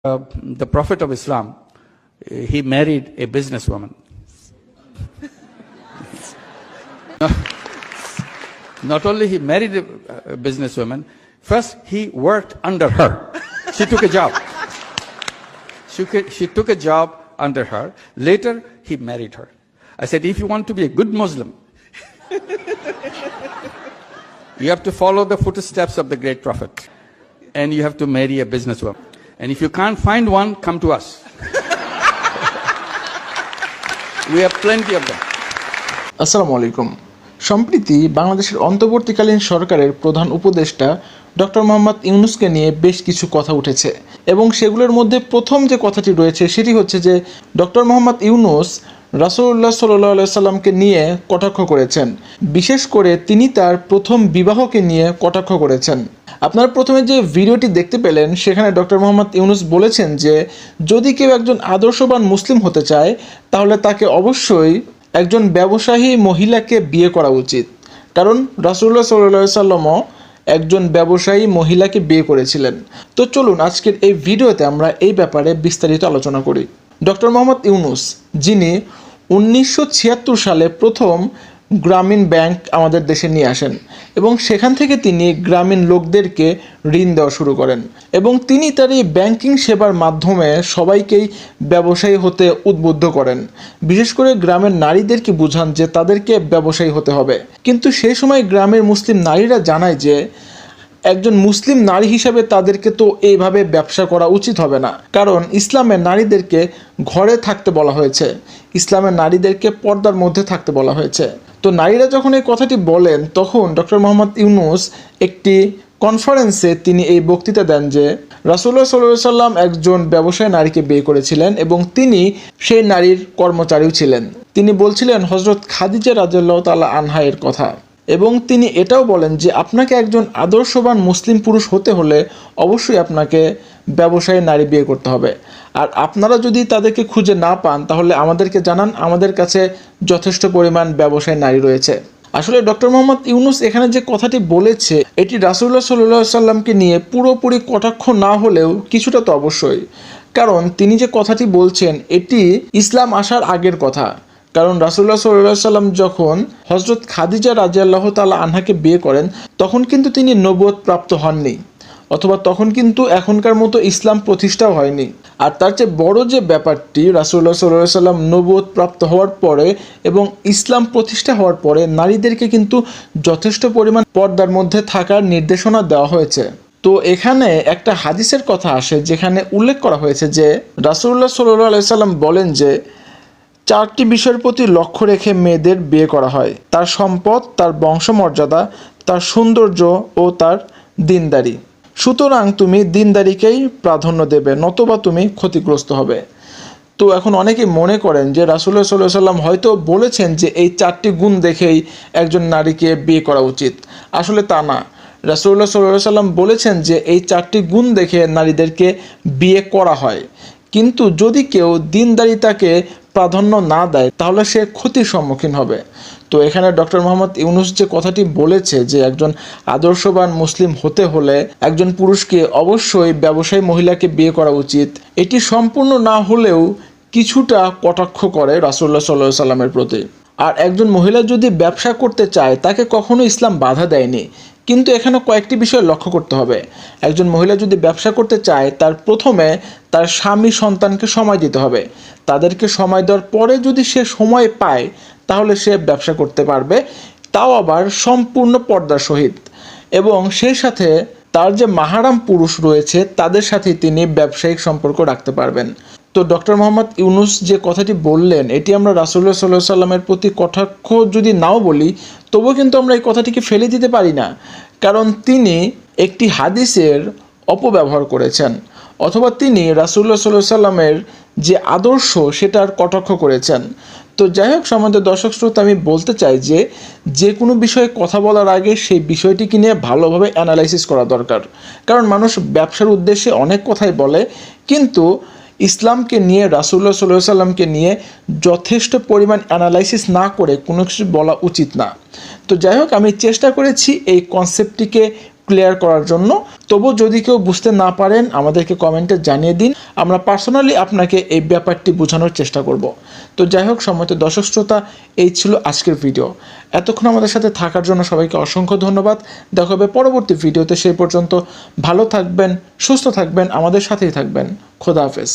The Prophet of Islam, he married a businesswoman. Not only he married a businesswoman, first he worked under her. She took a job. She took a job under her. Later, he married her. I said, if you want to be a good Muslim, you have to follow the footsteps of the great Prophet. And you have to marry a businesswoman. And if you can't find one, come to us. We have plenty of them. আসসালামু আলাইকুম। সম্প্রতি বাংলাদেশের অন্তর্বর্তীকালীন সরকারের প্রধান উপদেষ্টা doctor Mohammad ইউনূসকে নিয়ে বেশ কিছু কথা উঠেছে এবং সেগুলোর মধ্যে প্রথম যে কথাটি রয়েছে সেটি হচ্ছে যে ডক্টর মোহাম্মদ ইউনূস রাসূলুল্লাহ সাল্লাল্লাহু আলাইহি সাল্লামকে নিয়ে কটাক্ষ করেছেন। বিশেষ করে তিনি তার প্রথম বিবাহকে নিয়ে কটাক্ষ করেছেন। আপনারা প্রথমে যে ভিডিওটি দেখতে পেলেন সেখানে ডক্টর মোহাম্মদ ইউনূস বলেছেন যে যদি কেউ একজন আদর্শবান মুসলিম হতে চায় তাহলে তাকে অবশ্যই একজন ব্যবসায়ী মহিলাকে বিয়ে করা উচিত, কারণ রাসূলুল্লাহ সাল্লাল্লাহু আলাইহি সাল্লামও একজন ব্যবসায়ী মহিলাকে বিয়ে করেছিলেন। তো চলুন আজকের এই ভিডিওতে আমরা এই ব্যাপারে বিস্তারিত আলোচনা করি। ডক্টর মোহাম্মদ ইউনূস, যিনি 1976 সালে প্রথম গ্রামীণ ব্যাংক আমাদের দেশে নিয়ে আসেন এবং সেখান থেকে তিনি গ্রামীণ লোকদেরকে ঋণ দেওয়া শুরু করেন এবং তিনি তার এই ব্যাংকিং সেবার মাধ্যমে সবাইকেই ব্যবসায়ী হতে উদ্বুদ্ধ করেন। বিশেষ করে গ্রামের নারীদেরকে বুঝান যে তাদেরকে ব্যবসায়ী হতে হবে। কিন্তু সেই সময় গ্রামের মুসলিম নারীরা জানায় যে একজন মুসলিম নারী হিসাবে তাদেরকে তো এইভাবে ব্যবসা করা উচিত হবে না, কারণ ইসলামের নারীদেরকে ঘরে থাকতে বলা হয়েছে, ইসলামের নারীদেরকে পর্দার মধ্যে থাকতে বলা হয়েছে। তো নারীরা যখন এই কথাটি বলেন তখন ডক্টর মোহাম্মদ ইউনূস একটি কনফারেন্সে তিনি এই বক্তৃতা দেন যে রাসূলুল্লাহ সাল্লাল্লাহু আলাইহি সাল্লাম একজন ব্যবসায়ী নারীকে বিয়ে করেছিলেন এবং তিনি সেই নারীর কর্মচারীও ছিলেন। তিনি বলছিলেন হযরত খাদিজা রাদিয়াল্লাহু তাআলা আনহা এর কথা এবং তিনি এটাও বলেন যে আপনাকে একজন আদর্শবান মুসলিম পুরুষ হতে হলে অবশ্যই আপনাকে ব্যবসায়ী নারী বিয়ে করতে হবে, আর আপনারা যদি তাদেরকে খুঁজে না পান তাহলে আমাদেরকে জানান, আমাদের কাছে যথেষ্ট পরিমাণ ব্যবসায়ী নারী রয়েছে। আসলে ডক্টর মোহাম্মদ ইউনূস এখানে যে কথাটি বলেছে এটি রাসূলুল্লাহ সাল্লাল্লাহু আলাইহি সাল্লামকে নিয়ে পুরোপুরি কটাক্ষ না হলেও কিছুটা তো অবশ্যই, কারণ তিনি যে কথাটি বলছেন এটি ইসলাম আসার আগের কথা। কারণ রাসূলুল্লাহ সাল্লাল্লাহু আলাইহি সাল্লাম যখন হযরত খাদিজা রাদিয়াল্লাহু তাআলা আনহাকে বিয়ে করেন তখন কিন্তু তিনি নবুয়ত প্রাপ্ত হননি, অথবা তখন কিন্তু এখনকার মতো ইসলাম প্রতিষ্ঠাও হয়নি। আর তার চেয়ে বড় যে ব্যাপারটি, রাসূলুল্লাহ সাল্লাল্লাহু আলাইহি সাল্লাম নবুয়ত প্রাপ্ত হওয়ার পরে এবং ইসলাম প্রতিষ্ঠা হওয়ার পরে নারীদেরকে কিন্তু যথেষ্ট পরিমাণ পর্দার মধ্যে থাকার নির্দেশনা দেওয়া হয়েছে। তো এখানে একটা হাদিসের কথা আসে যেখানে উল্লেখ করা হয়েছে যে রাসূলুল্লাহ সাল্লাল্লাহু আলাইহি সাল্লাম বলেন যে 4টি বিষয়ের প্রতি লক্ষ্য রেখে মেয়েদের বিয়ে করা হয়: তার সম্পদ, তার বংশমর্যাদা, তার সৌন্দর্য ও তার দিনদারি। সুতরাং তুমি দিনদারিকেই প্রাধান্য দেবে, নতুবা তুমি ক্ষতিগ্রস্ত হবে। তো এখন অনেকেই মনে করেন যে রাসূলুল্লাহ সাল্লাল্লাহু আলাইহি সাল্লাম হয়তো বলেছেন যে এই 4টি গুণ দেখেই একজন নারীকে বিয়ে করা উচিত। আসলে তা না, রাসূলুল্লাহ সাল্লাল্লাহু আলাইহি সাল্লাম বলেছেন যে এই 4টি গুণ দেখে নারীদেরকে বিয়ে করা হয়, কিন্তু যদি কেউ দিনদারিতাকে প্রাধান্য না দেয় তাহলে সে ক্ষতির সম্মুখীন হবে। তো এখানে ডক্টর মোহাম্মদ ইউনূস যে কথাটি বলেছে যে একজন আদর্শবান মুসলিম হতে হলে একজন পুরুষকে অবশ্যই ব্যবসায়ী মহিলাকে বিয়ে করা উচিত, এটি সম্পূর্ণ না হলেও কিছুটা কটাক্ষ করে রাসূলুল্লাহ সাল্লাল্লাহু আলাইহি সাল্লামের প্রতি। আর একজন মহিলা যদি ব্যবসা করতে চায় তাকে কখনো ইসলাম বাধা দেয়নি, কিন্তু এখানে কয়েকটি বিষয় লক্ষ্য করতে হবে। একজন মহিলা যদি ব্যবসা করতে চায় তার প্রথমে তার স্বামী সন্তানকে সময় দিতে হবে, তাদেরকে সময় দেওয়ার পরে যদি সে সময় পায় তাহলে সে ব্যবসা করতে পারবে, তাও আবার সম্পূর্ণ পর্দার সহিত, এবং সেই সাথে তার যে মাহারাম পুরুষ রয়েছে তাদের সাথে তিনি ব্যবসায়িক সম্পর্ক রাখতে পারবেন। তো ডক্টর মোহাম্মদ ইউনূস যে কথাটি বললেন এটি আমরা রাসূলুল্লাহ সাল্লাল্লাহু আলাইহি সাল্লামের প্রতি কটাক্ষ যদি নাও বলি তবুও কিন্তু আমরা এই কথাটিকে ফেলে দিতে পারি না, কারণ তিনি একটি হাদিসের অপব্যবহার করেছেন, অথবা তিনি রাসূলুল্লাহ সাল্লাল্লাহু আলাইহি সাল্লামের যে আদর্শ সেটার কটাক্ষ করেছেন। তো যাই হোক, সম্বন্ধে দর্শক শ্রোতা, আমি বলতে চাই যে যে কোনো বিষয়ে কথা বলার আগে সেই বিষয়টিকে নিয়ে ভালোভাবে অ্যানালাইসিস করা দরকার, কারণ মানুষ ব্যবসার উদ্দেশ্যে অনেক কথাই বলে, কিন্তু ইসলামকে নিয়ে, রাসূলুল্লাহ সাল্লাল্লাহু আলাইহি সাল্লামকে নিয়ে যথেষ্ট পরিমাণ অ্যানালাইসিস না করে কোনো কিছু বলা উচিত না। তো যাই হোক, আমি চেষ্টা করেছি এই কনসেপ্টটিকে ক্লিয়ার করার জন্য। তবু যদি কেউ বুঝতে না পারেন আমাদেরকে কমেন্টে জানিয়ে দিন, আমরা পার্সোনালি আপনাকে এই ব্যাপারটি বোঝানোর চেষ্টা করব। তো যাই হোক, সম্মানিত দর্শক শ্রোতা, এই ছিল আজকের ভিডিও। এতক্ষণ আমাদের সাথে থাকার জন্য সবাইকে অসংখ্য ধন্যবাদ। দেখা হবে পরবর্তী ভিডিওতে। সেই পর্যন্ত ভালো থাকবেন, সুস্থ থাকবেন, আমাদের সাথেই থাকবেন। খোদা হাফেজ।